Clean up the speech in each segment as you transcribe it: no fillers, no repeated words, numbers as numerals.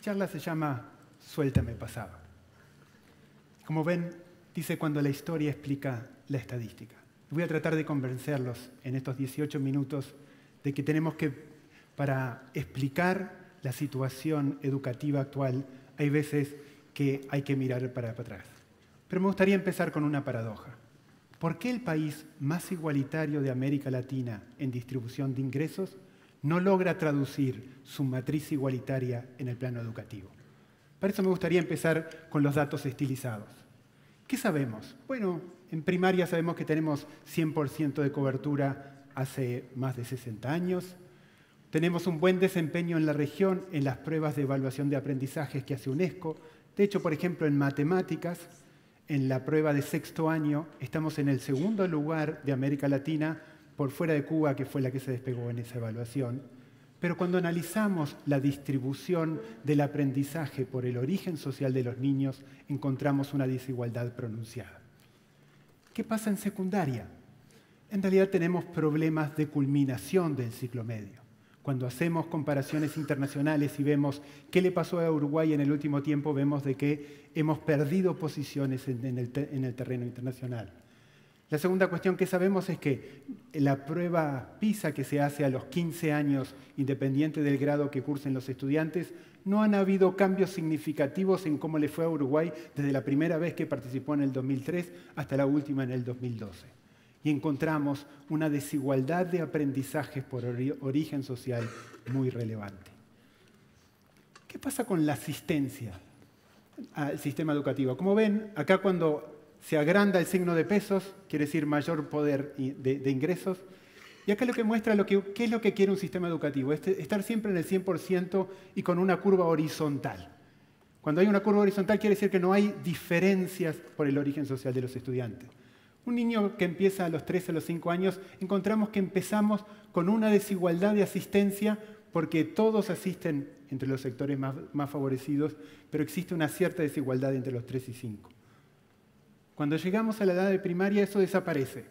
charla se llama Suéltame pasado. Como ven, dice cuando la historia explica la estadística. Voy a tratar de convencerlos en estos 18 minutos de que tenemos que, para explicar la situación educativa actual, hay veces que hay que mirar para atrás. Pero me gustaría empezar con una paradoja. ¿Por qué el país más igualitario de América Latina en distribución de ingresos no logra traducir su matriz igualitaria en el plano educativo? Para eso me gustaría empezar con los datos estilizados. ¿Qué sabemos? Bueno, en primaria sabemos que tenemos 100% de cobertura hace más de 60 años. Tenemos un buen desempeño en la región en las pruebas de evaluación de aprendizajes que hace UNESCO. De hecho, por ejemplo, en matemáticas, en la prueba de sexto año, estamos en el segundo lugar de América Latina, por fuera de Cuba, que fue la que se despegó en esa evaluación. Pero cuando analizamos la distribución del aprendizaje por el origen social de los niños, encontramos una desigualdad pronunciada. ¿Qué pasa en secundaria? En realidad tenemos problemas de culminación del ciclo medio. Cuando hacemos comparaciones internacionales y vemos qué le pasó a Uruguay en el último tiempo, vemos de que hemos perdido posiciones en el terreno internacional. La segunda cuestión que sabemos es que la prueba PISA que se hace a los 15 años, independiente del grado que cursen los estudiantes, no han habido cambios significativos en cómo le fue a Uruguay desde la primera vez que participó en el 2003 hasta la última en el 2012. Y encontramos una desigualdad de aprendizajes por origen social muy relevante. ¿Qué pasa con la asistencia al sistema educativo? Como ven, acá cuando se agranda el signo de pesos, quiere decir mayor poder de ingresos. Y acá lo que muestra qué es lo que quiere un sistema educativo, es estar siempre en el 100% y con una curva horizontal. Cuando hay una curva horizontal quiere decir que no hay diferencias por el origen social de los estudiantes. Un niño que empieza a los 3 a los 5 años, encontramos que empezamos con una desigualdad de asistencia porque todos asisten entre los sectores más favorecidos, pero existe una cierta desigualdad entre los 3 y 5. Cuando llegamos a la edad de primaria, eso desaparece.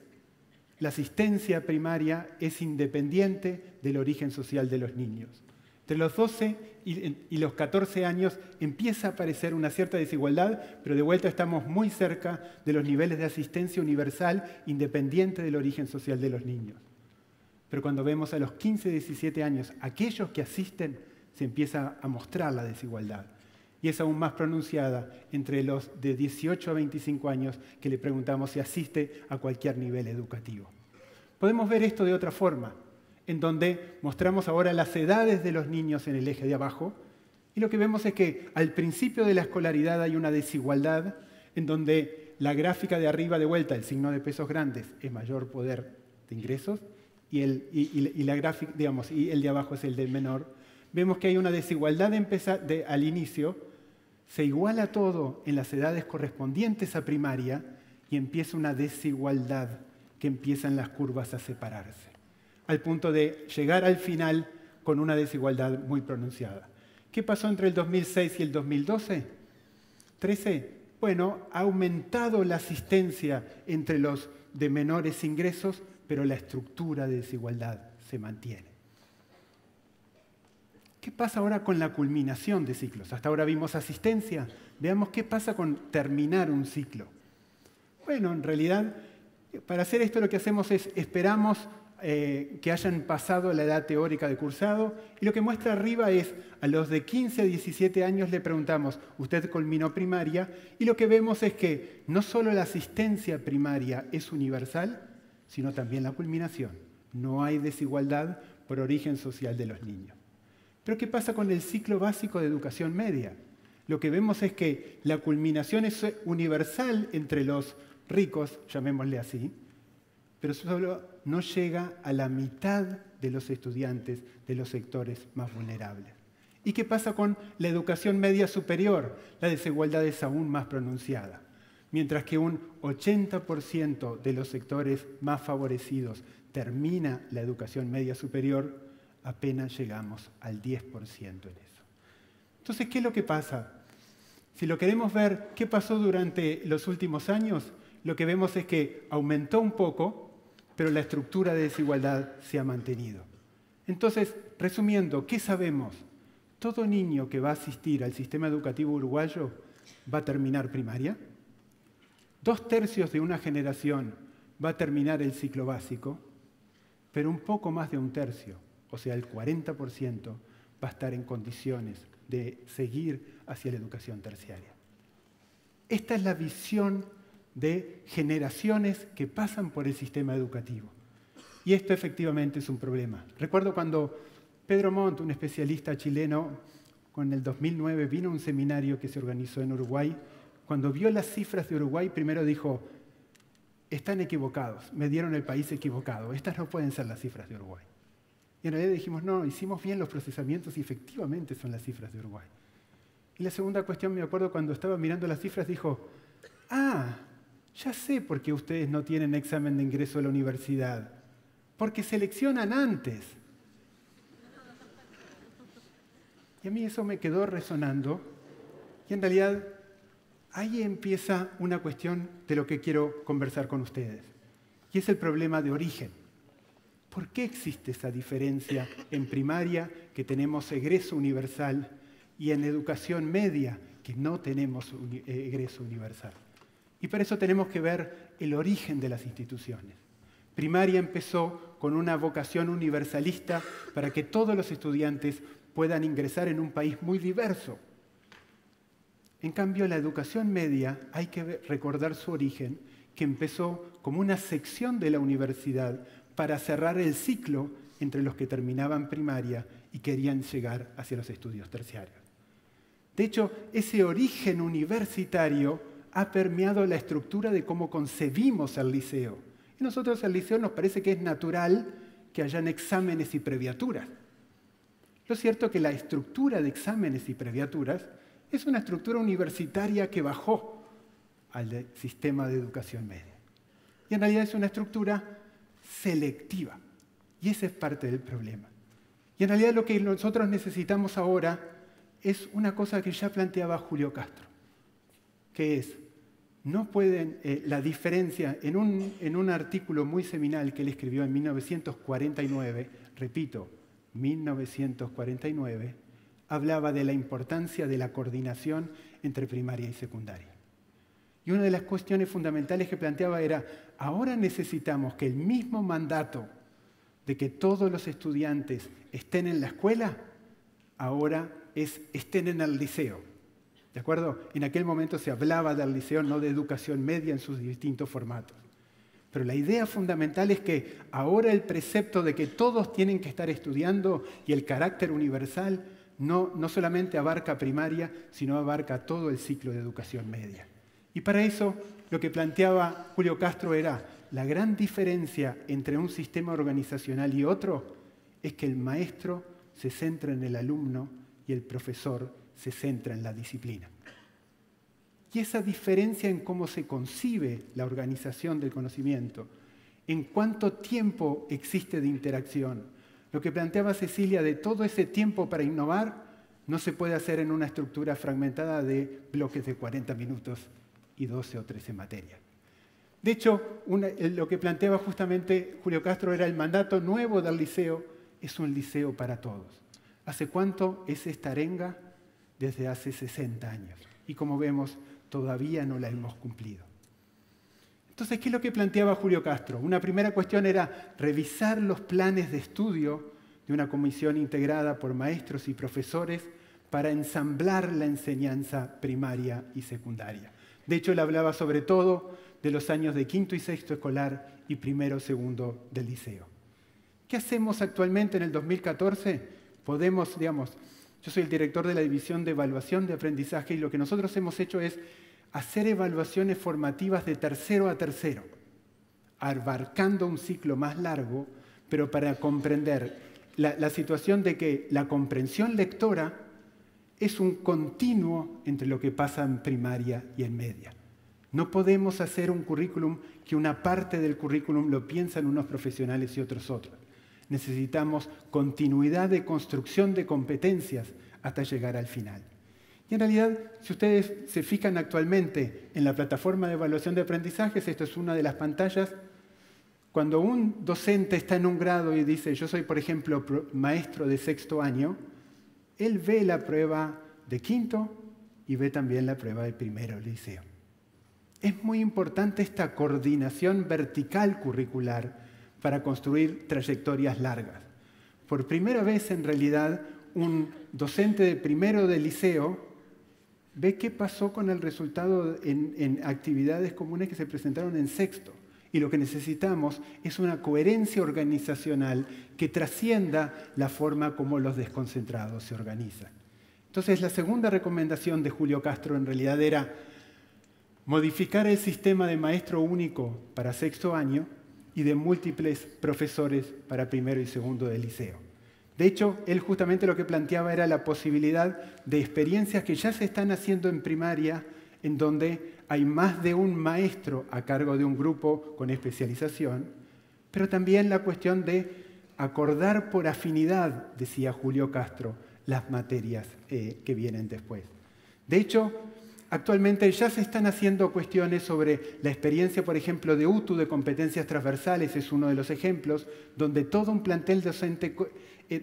La asistencia primaria es independiente del origen social de los niños. Entre los 12 y los 14 años empieza a aparecer una cierta desigualdad, pero de vuelta estamos muy cerca de los niveles de asistencia universal independiente del origen social de los niños. Pero cuando vemos a los 15, 17 años, aquellos que asisten, se empieza a mostrar la desigualdad. Y es aún más pronunciada entre los de 18 a 25 años que le preguntamos si asiste a cualquier nivel educativo. Podemos ver esto de otra forma, en donde mostramos ahora las edades de los niños en el eje de abajo, y lo que vemos es que al principio de la escolaridad hay una desigualdad en donde la gráfica de arriba de vuelta, el signo de pesos grandes, es mayor poder de ingresos, y el de abajo es el del menor. Vemos que hay una desigualdad al inicio, se iguala todo en las edades correspondientes a primaria y empieza una desigualdad que empiezan las curvas a separarse, al punto de llegar al final con una desigualdad muy pronunciada. ¿Qué pasó entre el 2006 y el 2012? ¿13? Bueno, ha aumentado la asistencia entre los de menores ingresos, pero la estructura de desigualdad se mantiene. ¿Qué pasa ahora con la culminación de ciclos? Hasta ahora vimos asistencia. Veamos qué pasa con terminar un ciclo. Bueno, en realidad, para hacer esto lo que hacemos es esperamos que hayan pasado la edad teórica de cursado, y lo que muestra arriba es a los de 15 a 17 años le preguntamos, ¿usted culminó primaria? Y lo que vemos es que no solo la asistencia primaria es universal, sino también la culminación. No hay desigualdad por origen social de los niños. Pero ¿qué pasa con el ciclo básico de educación media? Lo que vemos es que la culminación es universal entre los ricos, llamémosle así, pero solo no llega a la mitad de los estudiantes de los sectores más vulnerables. ¿Y qué pasa con la educación media superior? La desigualdad es aún más pronunciada. Mientras que un 80% de los sectores más favorecidos termina la educación media superior, apenas llegamos al 10% en eso. Entonces, ¿qué es lo que pasa? Si lo queremos ver qué pasó durante los últimos años, lo que vemos es que aumentó un poco, pero la estructura de desigualdad se ha mantenido. Entonces, resumiendo, ¿qué sabemos? ¿todo niño que va a asistir al sistema educativo uruguayo va a terminar primaria? 2/3 de una generación va a terminar el ciclo básico, pero un poco más de 1/3, o sea, el 40%, va a estar en condiciones de seguir hacia la educación terciaria. Esta es la visión de generaciones que pasan por el sistema educativo. Y esto efectivamente es un problema. Recuerdo cuando Pedro Montt, un especialista chileno, en el 2009 vino a un seminario que se organizó en Uruguay. Cuando vio las cifras de Uruguay, primero dijo, están equivocados, me dieron el país equivocado, estas no pueden ser las cifras de Uruguay. Y en realidad dijimos, no, hicimos bien los procesamientos y efectivamente son las cifras de Uruguay. Y la segunda cuestión, me acuerdo cuando estaba mirando las cifras, dijo, ya sé por qué ustedes no tienen examen de ingreso a la universidad, porque seleccionan antes. Y a mí eso me quedó resonando, y en realidad ahí empieza una cuestión de lo que quiero conversar con ustedes, y es el problema de origen. ¿Por qué existe esa diferencia en primaria, que tenemos egreso universal, y en educación media, que no tenemos egreso universal? Y para eso tenemos que ver el origen de las instituciones. Primaria empezó con una vocación universalista para que todos los estudiantes puedan ingresar en un país muy diverso. En cambio, la educación media, hay que recordar su origen, que empezó como una sección de la universidad para cerrar el ciclo entre los que terminaban primaria y querían llegar hacia los estudios terciarios. De hecho, ese origen universitario ha permeado la estructura de cómo concebimos el liceo. Y nosotros al liceo nos parece que es natural que hayan exámenes y previaturas. Lo cierto es que la estructura de exámenes y previaturas es una estructura universitaria que bajó al sistema de educación media. Y en realidad es una estructura selectiva. Y ese es parte del problema. Y en realidad lo que nosotros necesitamos ahora es una cosa que ya planteaba Julio Castro, que es, no pueden, la diferencia, en un artículo muy seminal que él escribió en 1949, repito, 1949, hablaba de la importancia de la coordinación entre primaria y secundaria. Y una de las cuestiones fundamentales que planteaba era, ahora necesitamos que el mismo mandato de que todos los estudiantes estén en la escuela, ahora estén en el liceo. ¿De acuerdo? En aquel momento se hablaba del liceo, no de educación media en sus distintos formatos. Pero la idea fundamental es que ahora el precepto de que todos tienen que estar estudiando y el carácter universal no solamente abarca primaria, sino abarca todo el ciclo de educación media. Y para eso lo que planteaba Julio Castro era la gran diferencia entre un sistema organizacional y otro es que el maestro se centra en el alumno y el profesor se centra en la disciplina. Y esa diferencia en cómo se concibe la organización del conocimiento, en cuánto tiempo existe de interacción, lo que planteaba Cecilia de todo ese tiempo para innovar, no se puede hacer en una estructura fragmentada de bloques de 40 minutos y 12 o 13 materias. De hecho, lo que planteaba justamente Julio Castro era el mandato nuevo del liceo, es un liceo para todos. ¿Hace cuánto es esta arenga? Desde hace 60 años. Y como vemos, todavía no la hemos cumplido. Entonces, ¿qué es lo que planteaba Julio Castro? Una primera cuestión era revisar los planes de estudio de una comisión integrada por maestros y profesores para ensamblar la enseñanza primaria y secundaria. De hecho, él hablaba sobre todo de los años de quinto y sexto escolar y primero, segundo del liceo. ¿Qué hacemos actualmente en el 2014? Podemos, yo soy el director de la División de Evaluación de Aprendizaje y lo que nosotros hemos hecho es hacer evaluaciones formativas de tercero a tercero, abarcando un ciclo más largo, pero para comprender la situación de que la comprensión lectora es un continuo entre lo que pasa en primaria y en media. No podemos hacer un currículum que una parte del currículum lo piensan unos profesionales y otros. Necesitamos continuidad de construcción de competencias hasta llegar al final. Y en realidad, si ustedes se fijan actualmente en la plataforma de evaluación de aprendizajes, esto es una de las pantallas, cuando un docente está en un grado y dice, yo soy, por ejemplo, maestro de sexto año, Él ve la prueba de quinto y ve también la prueba de primero liceo. Es muy importante esta coordinación vertical curricular para construir trayectorias largas. Por primera vez, en realidad, un docente de primero de liceo ve qué pasó con el resultado en actividades comunes que se presentaron en sexto. Y lo que necesitamos es una coherencia organizacional que trascienda la forma como los desconcentrados se organizan. Entonces, la segunda recomendación de Julio Castro en realidad era modificar el sistema de maestro único para sexto año y de múltiples profesores para primero y segundo de liceo. De hecho, él justamente lo que planteaba era la posibilidad de experiencias que ya se están haciendo en primaria, en donde hay más de un maestro a cargo de un grupo con especialización, pero también la cuestión de acordar por afinidad, decía Julio Castro, las materias que vienen después. De hecho, actualmente ya se están haciendo cuestiones sobre la experiencia, por ejemplo, de UTU, de competencias transversales, es uno de los ejemplos, donde todo un plantel docente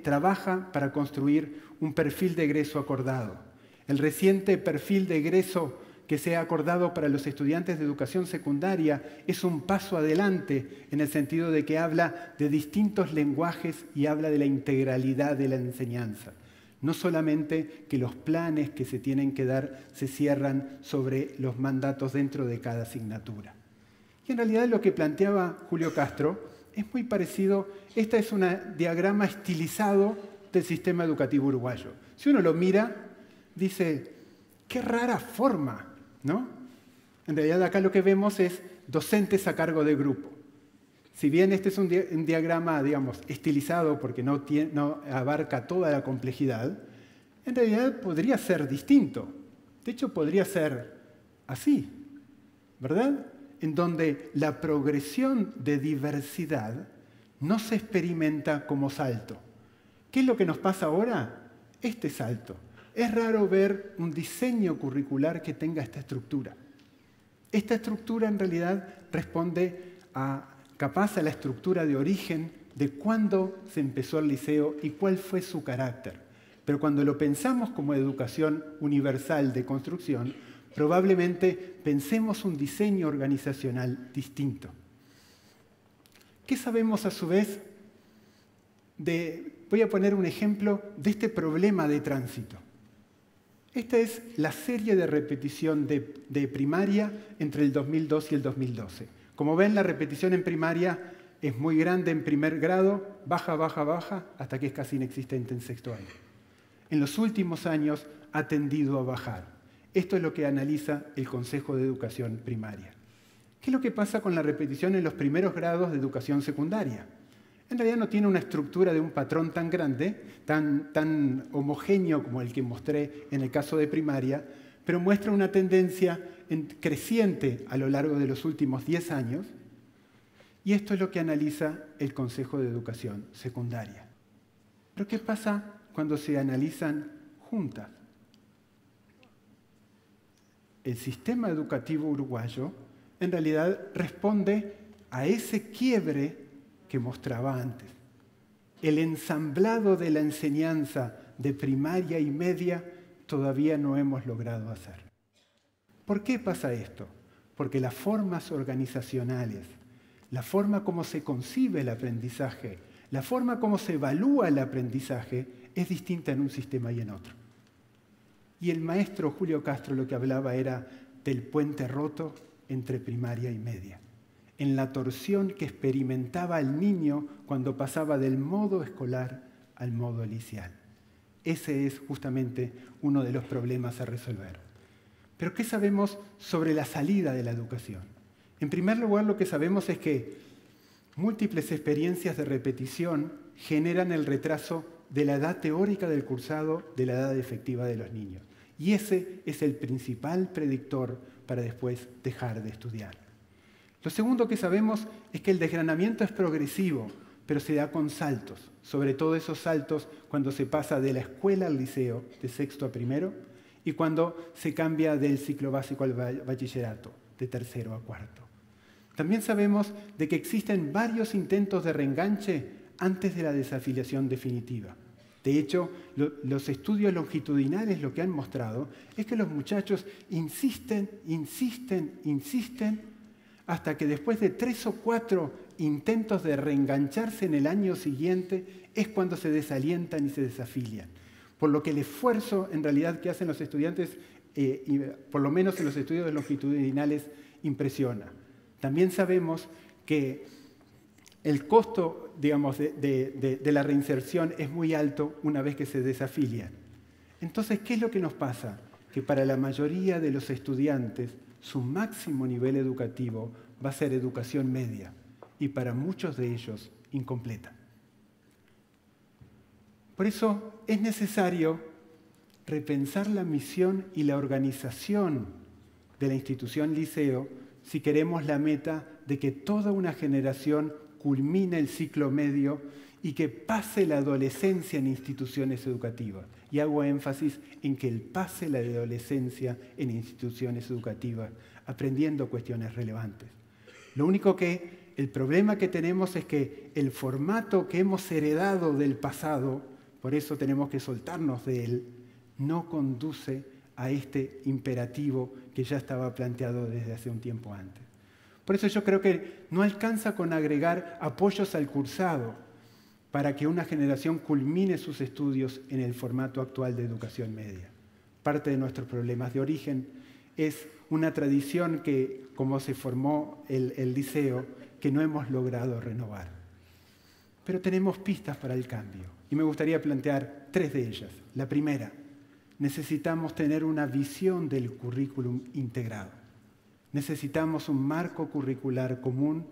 trabaja para construir un perfil de egreso acordado. El reciente perfil de egreso que se ha acordado para los estudiantes de educación secundaria es un paso adelante en el sentido de que habla de distintos lenguajes y habla de la integralidad de la enseñanza. No solamente que los planes que se tienen que dar se cierran sobre los mandatos dentro de cada asignatura. Y en realidad lo que planteaba Julio Castro es muy parecido. Este es un diagrama estilizado del sistema educativo uruguayo. Si uno lo mira, dice, qué rara forma, ¿no? En realidad acá lo que vemos es docentes a cargo de grupo. Si bien este es un diagrama, digamos, estilizado porque no abarca toda la complejidad, en realidad podría ser distinto. De hecho, podría ser así, ¿verdad? En donde la progresión de diversidad no se experimenta como salto. ¿Qué es lo que nos pasa ahora? Este salto. Es raro ver un diseño curricular que tenga esta estructura. Esta estructura en realidad responde capaz a la estructura de origen de cuándo se empezó el liceo y cuál fue su carácter. Pero cuando lo pensamos como educación universal de construcción, probablemente pensemos un diseño organizacional distinto. ¿Qué sabemos a su vez voy a poner un ejemplo de este problema de tránsito? Esta es la serie de repetición de primaria entre el 2002 y el 2012. Como ven, la repetición en primaria es muy grande en primer grado, baja, baja, baja, hasta que es casi inexistente en sexto año. En los últimos años ha tendido a bajar. Esto es lo que analiza el Consejo de Educación Primaria. ¿Qué es lo que pasa con la repetición en los primeros grados de educación secundaria? En realidad no tiene una estructura de un patrón tan grande, tan homogéneo como el que mostré en el caso de primaria, pero muestra una tendencia creciente a lo largo de los últimos 10 años, y esto es lo que analiza el Consejo de Educación Secundaria. Pero ¿qué pasa cuando se analizan juntas? El sistema educativo uruguayo en realidad responde a ese quiebre que mostraba antes. El ensamblado de la enseñanza de primaria y media todavía no hemos logrado hacer. ¿Por qué pasa esto? Porque las formas organizacionales, la forma como se concibe el aprendizaje, la forma como se evalúa el aprendizaje es distinta en un sistema y en otro. Y el maestro Julio Castro lo que hablaba era del puente roto entre primaria y media, en la torsión que experimentaba el niño cuando pasaba del modo escolar al modo liceal. Ese es justamente uno de los problemas a resolver. Pero ¿qué sabemos sobre la salida de la educación? En primer lugar, lo que sabemos es que múltiples experiencias de repetición generan el retraso de la edad teórica del cursado de la edad efectiva de los niños. Y ese es el principal predictor para después dejar de estudiar. Lo segundo que sabemos es que el desgranamiento es progresivo, pero se da con saltos, sobre todo esos saltos cuando se pasa de la escuela al liceo, de sexto a primero, y cuando se cambia del ciclo básico al bachillerato, de tercero a cuarto. También sabemos de que existen varios intentos de reenganche antes de la desafiliación definitiva. De hecho, los estudios longitudinales lo que han mostrado es que los muchachos insisten hasta que después de 3 o 4 intentos de reengancharse en el año siguiente es cuando se desalientan y se desafilian. Por lo que el esfuerzo en realidad que hacen los estudiantes, por lo menos en los estudios longitudinales, impresiona. También sabemos que el costo, digamos, de la reinserción es muy alto una vez que se desafilian. Entonces, ¿qué es lo que nos pasa? Que para la mayoría de los estudiantes, su máximo nivel educativo va a ser educación media y para muchos de ellos incompleta. Por eso es necesario repensar la misión y la organización de la institución Liceo si queremos la meta de que toda una generación culmine el ciclo medio y que pase la adolescencia en instituciones educativas. Y hago énfasis en que el pase la adolescencia en instituciones educativas, aprendiendo cuestiones relevantes. Lo único que, el problema que tenemos es que el formato que hemos heredado del pasado, por eso tenemos que soltarnos de él, no conduce a este imperativo que ya estaba planteado desde hace un tiempo antes. Por eso yo creo que no alcanza con agregar apoyos al cursado para que una generación culmine sus estudios en el formato actual de educación media. Parte de nuestros problemas de origen es una tradición que, como se formó el liceo, que no hemos logrado renovar. Pero tenemos pistas para el cambio y me gustaría plantear 3 de ellas. La primera, necesitamos tener una visión del currículum integrado. Necesitamos un marco curricular común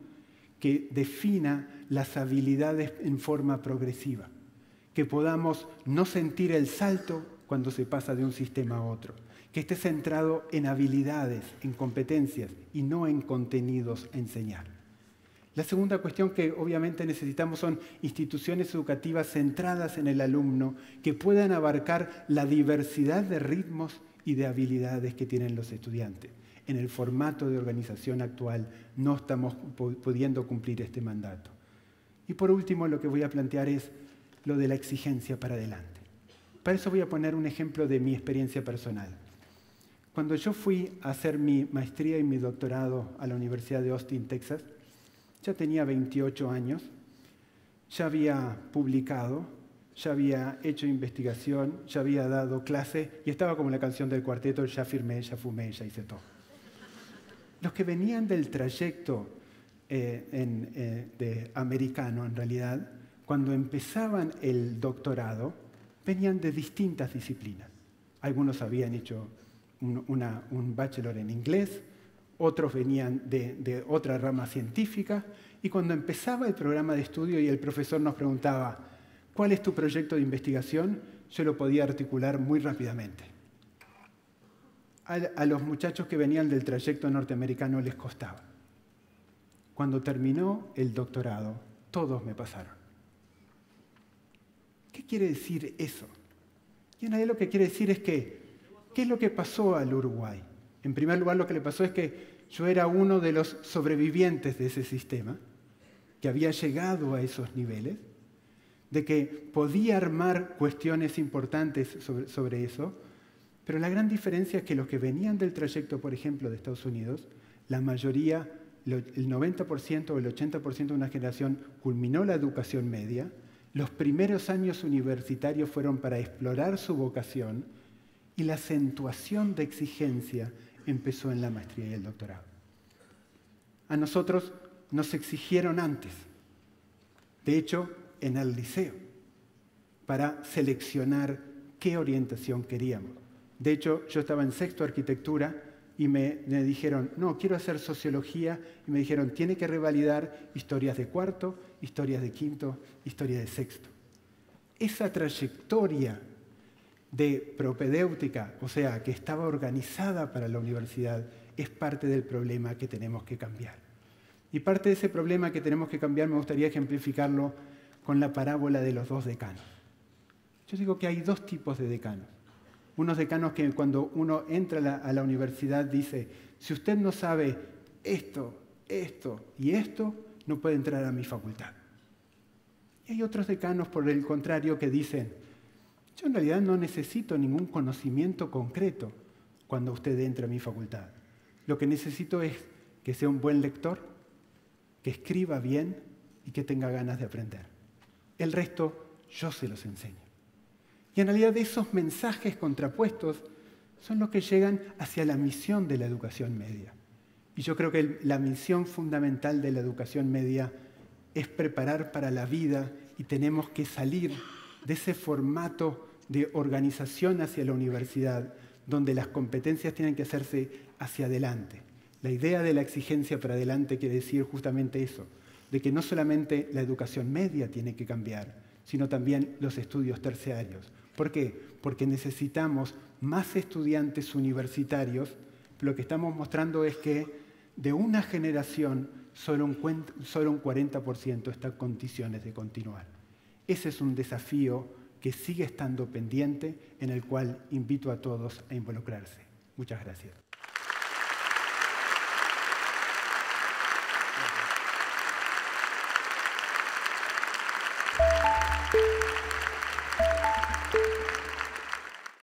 que defina las habilidades en forma progresiva, que podamos no sentir el salto cuando se pasa de un sistema a otro, que esté centrado en habilidades, en competencias y no en contenidos a enseñar. La segunda cuestión que obviamente necesitamos son instituciones educativas centradas en el alumno que puedan abarcar la diversidad de ritmos y de habilidades que tienen los estudiantes. En el formato de organización actual no estamos pudiendo cumplir este mandato. Y por último, lo que voy a plantear es lo de la exigencia para adelante. Para eso voy a poner un ejemplo de mi experiencia personal. Cuando yo fui a hacer mi maestría y mi doctorado a la Universidad de Austin, Texas, ya tenía 28 años, ya había publicado, ya había hecho investigación, ya había dado clase y estaba como la canción del cuarteto, ya firmé, ya fumé, ya hice todo. Los que venían del trayecto americano, en realidad, cuando empezaban el doctorado, venían de distintas disciplinas. Algunos habían hecho un bachelor en inglés, otros venían de otra rama científica, y cuando empezaba el programa de estudio y el profesor nos preguntaba, ¿cuál es tu proyecto de investigación?, yo lo podía articular muy rápidamente. A los muchachos que venían del trayecto norteamericano les costaba. Cuando terminó el doctorado, todos me pasaron. ¿Qué quiere decir eso? Y en realidad lo que quiere decir es que, ¿qué es lo que pasó al Uruguay? En primer lugar, lo que le pasó es que yo era uno de los sobrevivientes de ese sistema, que había llegado a esos niveles, de que podía armar cuestiones importantes sobre eso, pero la gran diferencia es que los que venían del trayecto, por ejemplo, de Estados Unidos, la mayoría, el 90% o el 80% de una generación culminó la educación media, los primeros años universitarios fueron para explorar su vocación y la acentuación de exigencia empezó en la maestría y el doctorado. A nosotros nos exigieron antes, de hecho, en el liceo, para seleccionar qué orientación queríamos. De hecho, yo estaba en sexto arquitectura y me dijeron, no, quiero hacer sociología, y me dijeron, tiene que revalidar historias de cuarto, historias de quinto, historia de sexto. Esa trayectoria de propedéutica, o sea, que estaba organizada para la universidad, es parte del problema que tenemos que cambiar. Y parte de ese problema que tenemos que cambiar me gustaría ejemplificarlo con la parábola de los 2 decanos. Yo digo que hay 2 tipos de decanos. Unos decanos que cuando uno entra a la universidad dice, si usted no sabe esto, esto y esto, no puede entrar a mi facultad. Y hay otros decanos, por el contrario, que dicen, Yo en realidad no necesito ningún conocimiento concreto cuando usted entre a mi facultad. Lo que necesito es que sea un buen lector, que escriba bien y que tenga ganas de aprender. El resto yo se los enseño. Y en realidad esos mensajes contrapuestos son los que llegan hacia la misión de la educación media. Y yo creo que la misión fundamental de la educación media es preparar para la vida y tenemos que salir de ese formato de organización hacia la universidad, donde las competencias tienen que hacerse hacia adelante. La idea de la exigencia para adelante quiere decir justamente eso, de que no solamente la educación media tiene que cambiar, sino también los estudios terciarios. ¿Por qué? Porque necesitamos más estudiantes universitarios. Lo que estamos mostrando es que de una generación solo un 40% está en condiciones de continuar. Ese es un desafío que sigue estando pendiente, en el cual invito a todos a involucrarse. Muchas gracias.